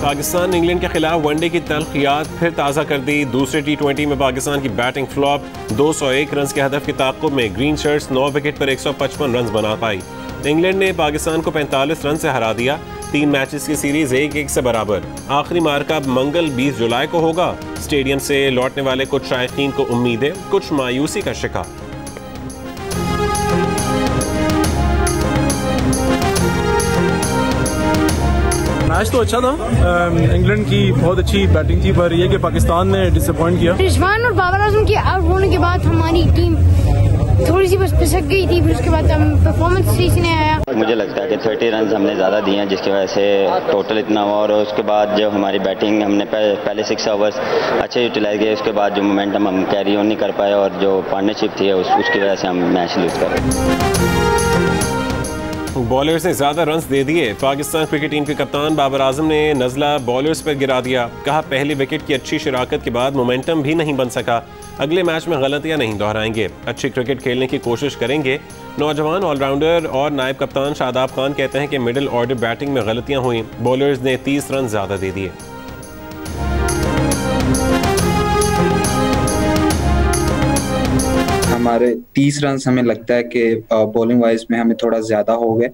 पाकिस्तान ने इंग्लैंड के खिलाफ वनडे की तल्खियात फिर ताज़ा कर दी। दूसरे T20 में पाकिस्तान की बैटिंग फ्लॉप। 201 रन के हदफ के ताक़ुब में ग्रीन शर्ट्स 9 विकेट पर 155 रन बना पाई। इंग्लैंड ने पाकिस्तान को 45 रन से हरा दिया। 3 मैचेस की सीरीज 1-1 से बराबर। आखिरी मार्का मंगल 20 जुलाई को होगा। स्टेडियम से लौटने वाले कुछ शायकीन को उम्मीदें, कुछ मायूसी का शिकार। मैच तो अच्छा था, इंग्लैंड की बहुत अच्छी बैटिंग थी, पर यह कि पाकिस्तान ने डिसअपॉइंट किया। रिजवान और बाबर आजम के आउट होने के बाद हमारी टीम थोड़ी सी बस पिसक गई थी, फिर उसके बाद परफॉर्मेंस सही से नहीं आया। मुझे लगता है कि 30 रन हमने ज़्यादा दिए हैं, जिसकी वजह से टोटल इतना हुआ। और उसके बाद जो हमारी बैटिंग हमने पहले 6 ओवर्स अच्छे यूटिलाइज किए, उसके बाद जो मोमेंटम हम कैरी ऑन नहीं कर पाए और जो पार्टनरशिप थी उसकी वजह से हम मैच लूज कर रहे। बॉलर्स ने ज्यादा रन्स दे दिए। पाकिस्तान क्रिकेट टीम के कप्तान बाबर आजम ने नजला बॉलर्स पर गिरा दिया। कहा पहली विकेट की अच्छी शिराकत के बाद मोमेंटम भी नहीं बन सका। अगले मैच में गलतियां नहीं दोहराएंगे, अच्छी क्रिकेट खेलने की कोशिश करेंगे। नौजवान ऑलराउंडर और नायब कप्तान शादाब खान कहते हैं कि मिडिल ऑर्डर बैटिंग में गलतियां हुई। बॉलर्स ने 30 रन ज्यादा दे दिए। हमारे 30 रन हमें लगता है कि बॉलिंग वाइज में हमें थोड़ा ज्यादा हो गए,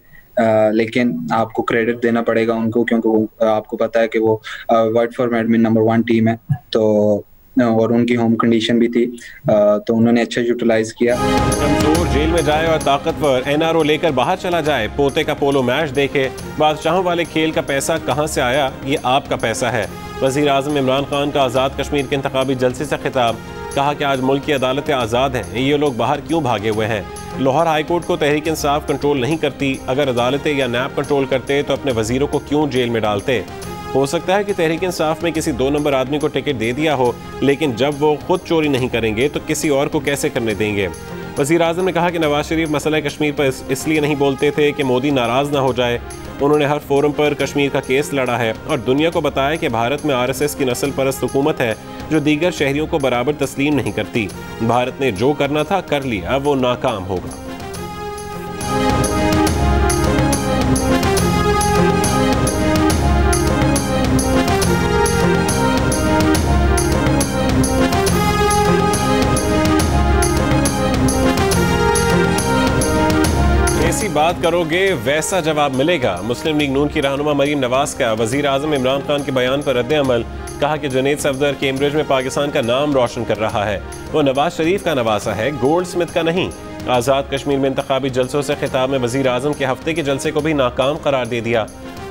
लेकिन आपको क्रेडिट देना पड़ेगा उनको, क्योंकि आपको पता है कि वो वर्ल्ड फॉर्मेट में नंबर 1 टीम है, तो और उनकी होम कंडीशन भी थी, तो उन्होंने अच्छा यूटिलाइज किया। कमजोर जेल में जाए और ताकतवर NRO लेकर बाहर चला जाए, पोते का पोलो मैच देखे। बादशाहों वाले खेल का पैसा कहां से आया, ये आपका पैसा है। वजीर आजम इमरान खान का आज़ाद कश्मीर के इंतखाबी जलसे से खिताब। कहा कि आज मुल्क की अदालतें आज़ाद हैं, ये लोग बाहर क्यों भागे हुए हैं। लाहौर हाईकोर्ट को तहरीक इंसाफ कंट्रोल नहीं करती, अगर अदालतें या नैब कंट्रोल करते तो अपने वजीरों को क्यों जेल में डालते। हो सकता है कि तहरीक इंसाफ में किसी 2 नंबर आदमी को टिकट दे दिया हो, लेकिन जब वो खुद चोरी नहीं करेंगे तो किसी और को कैसे करने देंगे। वज़ीर आज़म ने कहा कि नवाज शरीफ मसला कश्मीर पर इसलिए नहीं बोलते थे कि मोदी नाराज़ ना हो जाए। उन्होंने हर फोरम पर कश्मीर का केस लड़ा है और दुनिया को बताया कि भारत में RSS की नस्ल परस्त हुकूमत है जो दीगर शहरियों को बराबर तस्लीम नहीं करती। भारत ने जो करना था कर लिया, अब वो नाकाम होगा। ऐसी बात करोगे वैसा जवाब मिलेगा। मुस्लिम लीग नून की रहनुमा मरीम नवाज का वजीर आजम इमरान खान के बयान पर रद्द अमल। कहा कि जुनैद सफदर कैम्ब्रिज में पाकिस्तान का नाम रोशन कर रहा है, वो नवाज शरीफ का नवासा है, गोल्ड स्मिथ का नहीं। आज़ाद कश्मीर में इंतखाबी जलसों से खिताब में वजीर आजम के हफ्ते के जलसे को भी नाकाम करार दे दिया।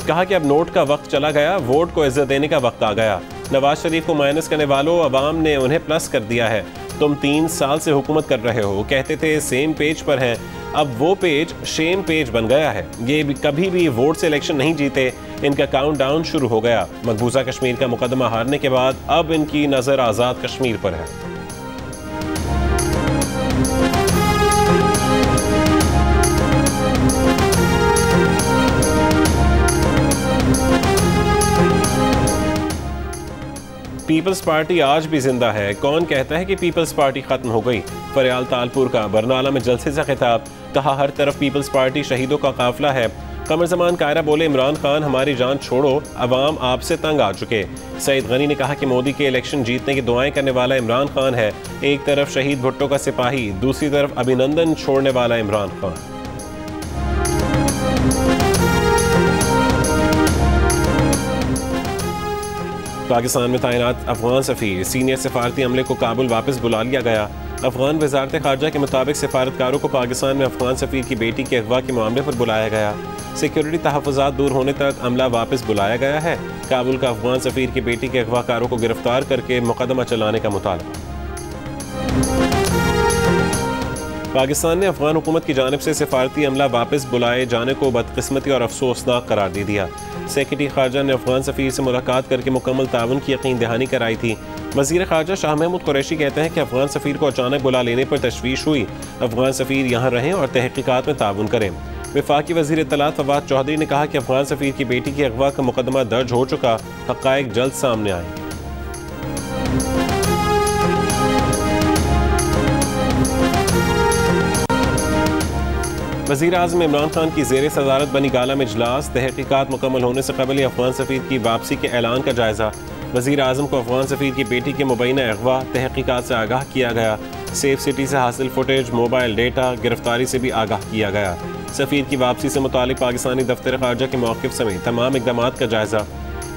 कहा कि अब नोट का वक्त चला गया, वोट को इज्जत देने का वक्त आ गया। नवाज शरीफ को माइनस करने वालों, अवाम ने उन्हें प्लस कर दिया है। तुम 3 साल से हुकूमत कर रहे हो, कहते थे सेम पेज पर हैं, अब वो पेज शेम पेज बन गया है। ये कभी भी वोट से इलेक्शन नहीं जीते, इनका काउंटडाउन शुरू हो गया। मकबूजा कश्मीर का मुकदमा हारने के बाद अब इनकी नज़र आज़ाद कश्मीर पर है। पीपल्स पार्टी आज भी जिंदा है। कौन कहता है कि पीपल्स पार्टी खत्म हो गई। फरियाल तालपुर का बरनाला में जलसे से खिताब। कहा हर तरफ पीपल्स पार्टी शहीदों का काफिला है। कमर जमान कायरा बोले इमरान खान हमारी जान छोड़ो, अवाम आपसे तंग आ चुके। सईद गनी ने कहा कि मोदी के इलेक्शन जीतने की दुआएं करने वाला इमरान खान है। एक तरफ शहीद भुट्टो का सिपाही, दूसरी तरफ अभिनंदन छोड़ने वाला इमरान खान। पाकिस्तान में तैनात अफगान सफ़ीर, सीनियर सिफारती अमले को काबुल वापस बुला लिया गया। अफगान वजारत खारजा के मुताबिक सिफारतकारों को पाकिस्तान में अफगान सफ़ीर की बेटी के अगवा के मामले पर बुलाया गया। सिक्योरिटी तहफ़्फ़ुज़ात दूर होने तक अमला वापस बुलाया गया है। काबुल का अफगान सफ़ीर की बेटी के अगवाकारों को गिरफ्तार करके मुकदमा चलाने का मुतालबा। पाकिस्तान ने अफगान हुकूमत की जानिब से सिफारती अमला वापस बुलाए जाने को बदकिस्मती और अफसोसनाक करार दे दिया। सेक्रेटरी खारजा ने अफगान सफ़ीर से मुलाकात करके मुकम्मल ताउन की यकीन दहानी कराई थी। वज़ीर खारजा शाह महमूद कुरैशी कहते हैं कि अफगान सफ़ीर को अचानक बुला लेने पर तशवीश हुई। अफगान सफ़ीर यहाँ रहें और तहक़ीक़ात में ताउन करें। वफाकी वज़ीर इत्तलात फवाद चौधरी ने कहा कि अफगान सफ़ीर की बेटी की अगवा का मुकदमा दर्ज हो चुका, हक़ाइक़ जल्द सामने आएंगे। वज़ीर आज़म इमरान खान की ज़ेर सदारत बनी गाला में इजलास, तहकीकात मुकम्मल होने से कबल अफगान सफ़ीर की वापसी के ऐलान का जायज़ा। वज़ीर आज़म को अफगान सफ़ीर की बेटी के मुबैना अगवा, तहकीकात से आगाह किया गया। सेफ सिटी से हासिल फुटेज, मोबाइल डेटा, गिरफ्तारी से भी आगाह किया गया। सफ़ीर की वापसी से मुतालिक पाकिस्तानी दफ्तर ख़ारजा के मौक़िफ़ समेत तमाम इक़दाम का जायज़ा।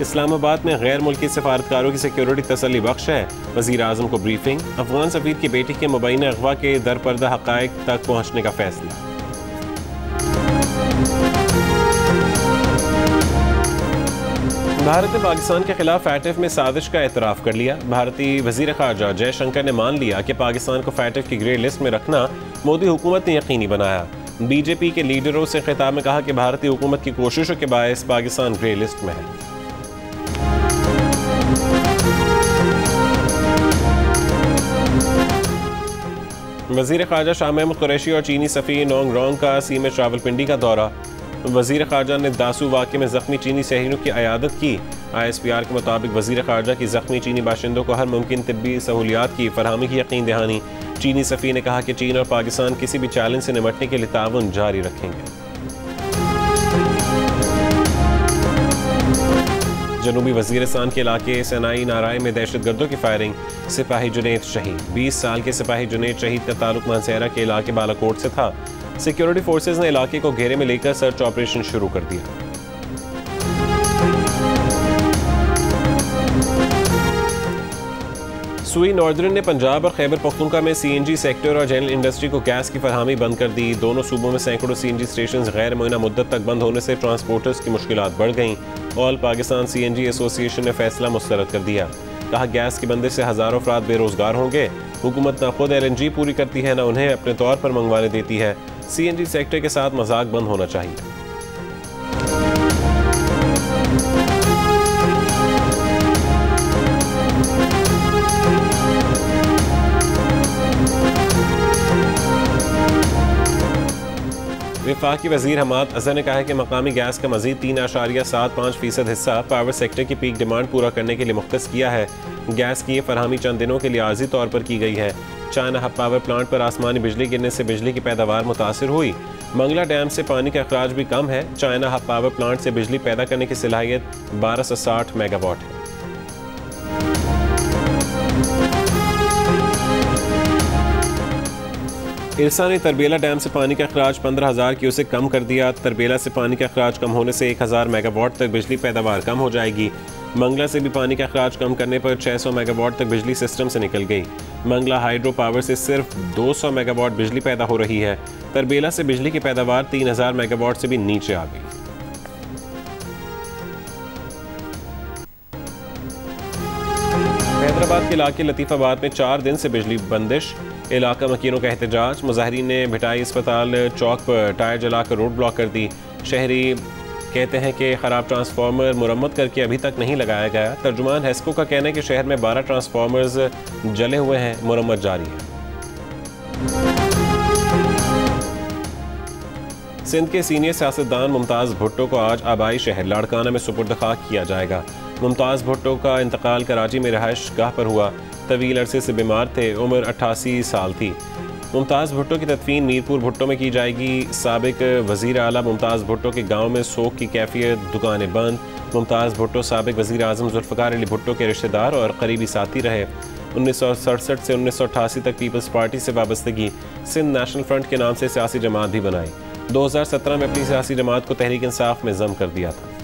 इस्लामाबाद में गैर मुल्की सफारतकारों की सिक्योरिटी तसल्ली बख्श है, वज़ीर आज़म को ब्रीफिंग। अफगान सफ़ीर की बेटी के मुबैना अगवा के दरपर्दा हक़ाइक़ तक पहुँचने का फैसला। भारत ने पाकिस्तान के खिलाफ फैटिफ में साजिश का एतराफ़ कर लिया। भारतीय वज़ीर ख़ारजा जयशंकर ने मान लिया कि पाकिस्तान को फैटिफ की ग्रे लिस्ट में रखना मोदी हुकूमत ने यकीनी बनाया। बीजेपी के लीडरों से खिताब में कहा कि भारतीय हुकूमत की कोशिशों के बायस पाकिस्तान ग्रे लिस्ट में है। वज़ीर ख़ारजा शाह महमूद कुरैशी और चीनी सफ़ीर नोंग रोंग का सीमेट रावलपिंडी का दौरा। वज़ीर ख़ारजा ने दासू वाक़े में ज़ख्मी चीनी शहरियों की अयादत की। ISPR के मुताबिक वज़ीर ख़ारजा की ज़ख्मी चीनी बाशिंदों को हर मुमकिन तिब्बी सहूलियात की फरहमी की यकीन दहानी। चीनी सफ़ीर ने कहा कि चीन और पाकिस्तान किसी भी चैलेंज से निपटने के लिए ताउन जारी रखेंगे। जनूबी वज़ीरिस्तान के इलाके सनाई नाराय में दहशतगर्दों की फायरिंग, सिपाही जुनैद शहीद। 20 साल के सिपाही जुनैद शहीद का ताल्लुक मानसेरा के इलाके बालाकोट से था। सिक्योरिटी फोर्सेज ने इलाके को घेरे में लेकर सर्च ऑपरेशन शुरू कर दिया। सुई नॉर्दर्न ने पंजाब और खैबर पख्तूनख्वा में CNG सेक्टर और जनरल इंडस्ट्री को गैस की फरहमी बंद कर दी। दोनों सूबों में सैकड़ों CNG स्टेशन गैर मुअय्यना मुद्दत तक बंद होने से ट्रांसपोर्टर्स की मुश्किलात बढ़ गईं। ऑल पाकिस्तान CNG एसोसिएशन ने फैसला मुस्तरद कर दिया। कहा गैस की बंदिश से हज़ारों अफराद बेरोजगार होंगे। हुकूमत न खुद LNG पूरी करती है, न उन्हें अपने तौर पर मंगवाने देती है। CNG सेक्टर के साथ मजाक बंद होना चाहिए। वफाकी वज़ीर हमाद अज़हर ने कहा है कि मकामी गैस का मज़ीद 3.75% हिस्सा पावर सेक्टर की पीक डिमांड पूरा करने के लिए मुख्तस किया है। गैस की ये फरहमी चंद दिनों के लिए आर्जी तौर पर की गई है। चाइना हब पावर प्लांट पर आसमानी बिजली गिरने से बिजली की पैदावार मुतासिर हुई। मंगला डैम से पानी का अखराज भी कम है। चाइना हब पावर प्लांट से बिजली पैदा करने की सलाहियत 1260 मेगावाट है। इरसा ने तरबेला डैम से पानी का अखराज 15,000 क्यूसेक कम कर दिया। तरबेला से पानी का अखराज कम होने से 1000 मेगावाट तक बिजली पैदावार कम हो जाएगी। मंगला से भी पानी का अखराज कम करने पर 600 मेगावाट तक बिजली सिस्टम से निकल गई। मंगला हाइड्रो पावर से सिर्फ 200 मेगावाट बिजली पैदा हो रही है। तरबेला से बिजली की पैदावार 3000 मेगावाट से भी नीचे आ गई। हैदराबाद के इलाके लतीफ़ाबाद में 4 दिन से बिजली बंदिश। इलाका मकीनों का एहतजाज। मुजाहिरीन ने भिटाई अस्पताल चौक पर टायर जलाकर रोड ब्लॉक कर दी। शहरी कहते हैं कि ख़राब ट्रांसफार्मर मुरम्मत करके अभी तक नहीं लगाया गया। तर्जुमान हेस्को का कहना है कि शहर में 12 ट्रांसफार्मर्स जले हुए हैं, मुरम्मत जारी है। सिंध के सीनियर सियासतदान मुमताज़ भुट्टो को आज आबाई शहर लाड़काना में सुपुर्द खाक किया जाएगा। मुमताज़ भुट्टो का इंतकाल कराची में रहायश गाह पर हुआ। तवील अरसे से बीमार थे, उम्र 88 साल थी। मुमताज़ भुट्टो की तदफीन मीरपुर भुट्टो में की जाएगी। साबिक वज़ीर आला मुमताज़ भुट्टो के गांव में सोग की कैफियत, दुकानें बंद। मुमताज़ भुट्टो साबिक वज़ीर आज़म जुल्फ़िकार अली भुट्टो के रिश्तेदार और करीबी साथी रहे। 1967 से 1988 तक पीपल्स पार्टी से वाबस्तगी। सिंध नेशनल फ्रंट के नाम से सियासी जमात भी बनाई। 2017 में अपनी सियासी जमात को तहरीक इंसाफ में ज़म कर दिया था।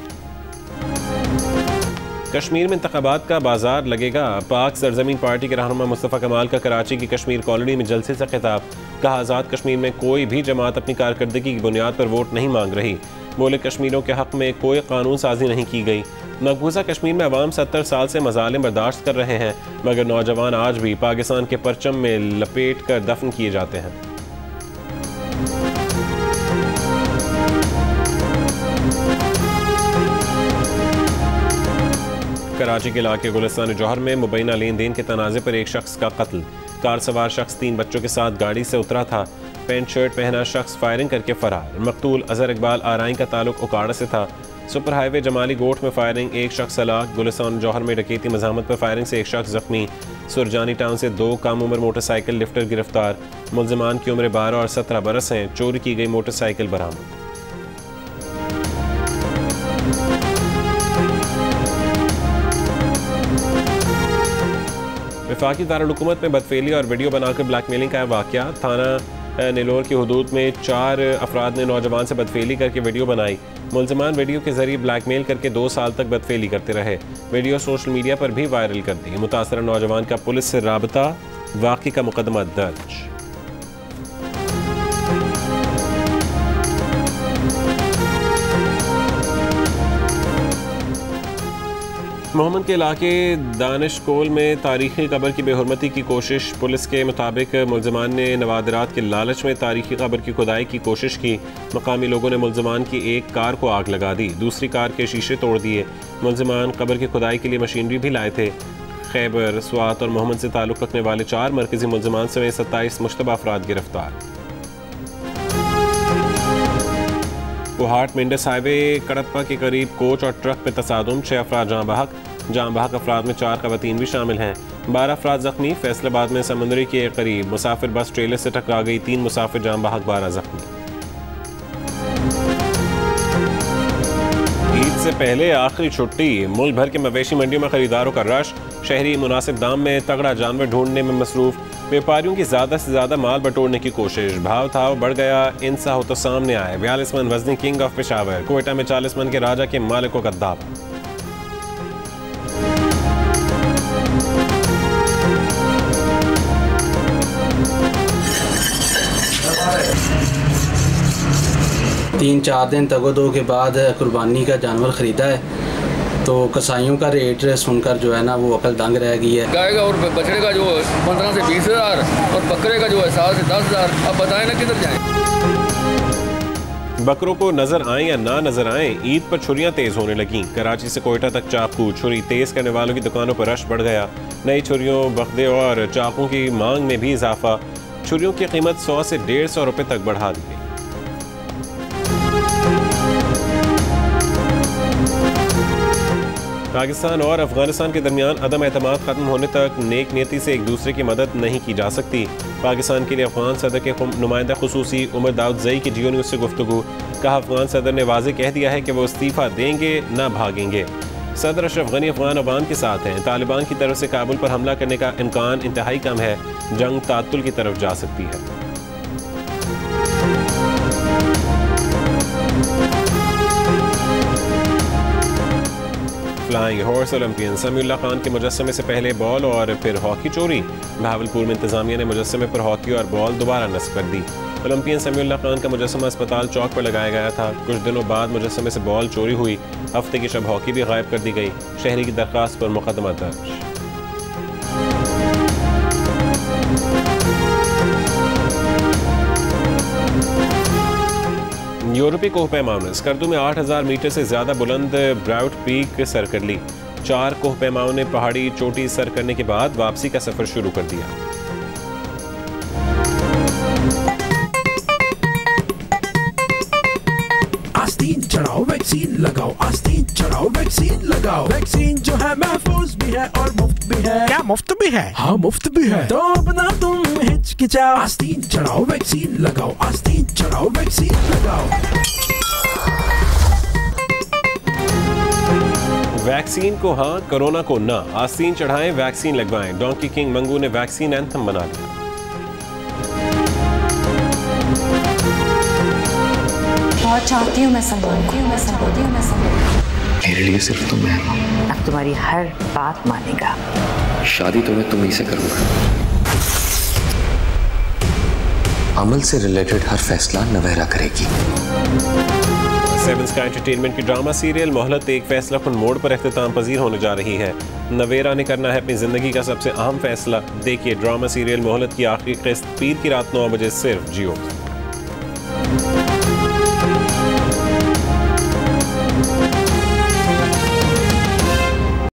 कश्मीर में इंतखाबात का बाजार लगेगा। पाक सरजमीन पार्टी के रहनुमा मुस्तफ़ा कमाल का कराची की कश्मीर कॉलोनी में जलसे से खिताब। कहा आज़ाद कश्मीर में कोई भी जमात अपनी कारकर्दगी की बुनियाद पर वोट नहीं मांग रही। बोले कश्मीरियों के हक़ में कोई कानून साजी नहीं की गई। मकबूजा कश्मीर में अवाम 70 साल से मजालिम बर्दाश्त कर रहे हैं, मगर नौजवान आज भी पाकिस्तान के परचम में लपेट कर दफन किए जाते हैं। कराची के इलाके गुलिस्तान जौहर में मुबैना लेन देन के तनाज़े पर एक शख्स का कत्ल। कार सवार शख्स 3 बच्चों के साथ गाड़ी से उतरा था। पैंट शर्ट पहना शख्स फायरिंग करके फरार। मकतूल अजहर इकबाल आराइन का ताल्लुक उकाड़ा से था। सुपर हाईवे जमाली गोट में फायरिंग, एक शख्स हलाक। गुलिस्तान जौहर में डकैती मज़ामत पर फायरिंग से एक शख्स जख्मी। सुरजानी टाउन से 2 कम उम्र मोटरसाइकिल लिफ्टर गिरफ्तार। मुल्ज़िमान की उम्र 12 और 17 बरस हैं। चोरी की गई मोटरसाइकिल बरामद। वफाकी दारुल-हुकूमत में बदफेली और वीडियो बनाकर ब्लैकमेलिंग का वाक़या। थाना नेलोर की हुदूद में 4 अफराद ने नौजवान से बदफेली करके वीडियो बनाई। मुल्ज़िमान वीडियो के जरिए ब्लैकमेल करके 2 साल तक बदफेली करते रहे। वीडियो सोशल मीडिया पर भी वायरल कर दी। मुतासरा नौजवान का पुलिस से राबता, वाक़ई का मुकदमा दर्ज। मोहम्मद के इलाके दानिश कोल में तारीखी कब्र की बेहुरमती की कोशिश। पुलिस के मुताबिक मुल्ज़िमान ने नवादरात के लालच में तारीखी कब्र की खुदाई की कोशिश की। मकामी लोगों ने मुल्ज़िमान की एक कार को आग लगा दी, दूसरी कार के शीशे तोड़ दिए। मुल्ज़िमान कब्र की खुदाई के लिए मशीनरी भी लाए थे। खैबर, स्वात और मोहम्मद से ताल्लुक़ रखने वाले 4 मरकज़ी मुल्ज़िमान समेत 27 मुश्तबा अफराद गिरफ्तार। कोहाट मेंढस हाईवे कड़प्पा के करीब कोच और ट्रक में तसादुम, 6 अफराद जाँ बहक अफराद में 4 ख़वातीन भी शामिल हैं। 12 अफराद जख्मी। फैसलाबाद में समुंदरी के करीब मुसाफिर बस ट्रेलर से टकरा गई, 3 मुसाफिर जाँ बहक, 12 जख्मी। ईद से पहले आखिरी छुट्टी, मुल्क भर के मवेशी मंडियों में खरीदारों का रश। शहरी मुनासिब दाम में तगड़ा जानवर ढूंढने में मसरूफ। व्यापारियों की ज़्यादा से ज़्यादा माल बटोरने की कोशिश। भाव थाव बढ़ गया, इंसा हो तो सामने आए। 42 मन वजनी किंग ऑफ पेशावर। कोयटा में 40 मन के राजा के मालिकों का दावा। तीन 4 दिन तगोदो के बाद कुर्बानी का जानवर ख़रीदा है, तो कसाईयों का रेट सुनकर जो है ना वो अकल दंग रह गई है। गाय का और बछड़े का जो 15 से 20 हज़ार और बकरे का जो है 7 से 10 हज़ार। अब बताएं ना किधर जाएं। बकरों को नजर आए या ना नजर आए, ईद पर छुरियां तेज होने लगीं। कराची से कोयटा तक चाकू छुरी तेज करने वालों की दुकानों पर रश बढ़ गया। नई छुरियों, बख्दे और चाकू की मांग में भी इजाफा। छुरियों की कीमत 100 से 150 रुपये तक बढ़ा दी गई। पाकिस्तान और अफगानिस्तान के दरमियान अदम एतमाद खत्म होने तक नेक नीयती से एक दूसरे की मदद नहीं की जा सकती। पाकिस्तान के लिए अफगान सदर के नुमाइंदा खुसूसी उमर दाऊद ज़ई की जियो न्यूज़ से गुफ्तगू। कहा, अफगान सदर ने वाज़े कह दिया है कि वो इस्तीफ़ा देंगे, ना भागेंगे। सदर अशरफ गनी अफगान अवाम के साथ हैं। तालिबान की तरफ से काबुल पर हमला करने का इम्कान इंतहाई कम है। जंग तातुल की तरफ जा सकती है। Flying horse Olympian Samiullah Khan के मुजस्समे से पहले बॉल और फिर हॉकी चोरी। भावलपुर में इंतजामिया ने मुजस्समे पर हॉकी और बॉल दोबारा नस्ब कर दी। ओलंपियन समीउल्लाह खान का मुजस्समा अस्पताल चौक पर लगाया गया था। कुछ दिनों बाद मुजस्समे से बॉल चोरी हुई। हफ्ते की शब हॉकी भी गायब कर दी गई। शहरी की दरख्वास्त पर मुकदमा दर्ज। यूरोपीय कोहपैमाओं ने स्कर्दू में 8000 मीटर से ज्यादा बुलंद ब्राउट पीक सर कर ली। 4 कोहपैमाओं ने पहाड़ी चोटी सर करने के बाद वापसी का सफर शुरू कर दिया। आस्तीन चढ़ाओ वैक्सीन लगाओ, आस्तीन चढ़ाओ वैक्सीन लगाओ। वैक्सीन जो है महफूज भी है और मुफ्त भी है। क्या मुफ्त भी है? हाँ मुफ्त भी है। तो अपना तुम हिचकिचाओ, आस्तीन चढ़ाओ वैक्सीन लगाओ, आस्तीन चढ़ाओ वैक्सीन लगाओ। वैक्सीन को हाँ, कोरोना को ना। आस्तीन चढ़ाएं, वैक्सीन लगवाएं। डोंकी किंग मंगू ने वैक्सीन एंथम बना लिया। बहुत चाहती हूँ मैं सलमान को, मेरे लिए सिर्फ तुम है। अब तुम्हारी हर बात मानेगा। शादी तो मैं तुम्हीं से करूंगा। अमल से रिलेटेड हर फैसला नवेरा करेगी। 7 स्काई एंटरटेनमेंट की ड्रामा सीरियल मोहलत एक फैसला कुन मोड़ पर इख्तिताम पजीर होने जा रही है। नवेरा ने करना है अपनी जिंदगी का सबसे अहम फैसला। देखिए ड्रामा सीरियल मोहलत की आखिरी किस्त पीर की रात 9 बजे सिर्फ जियो।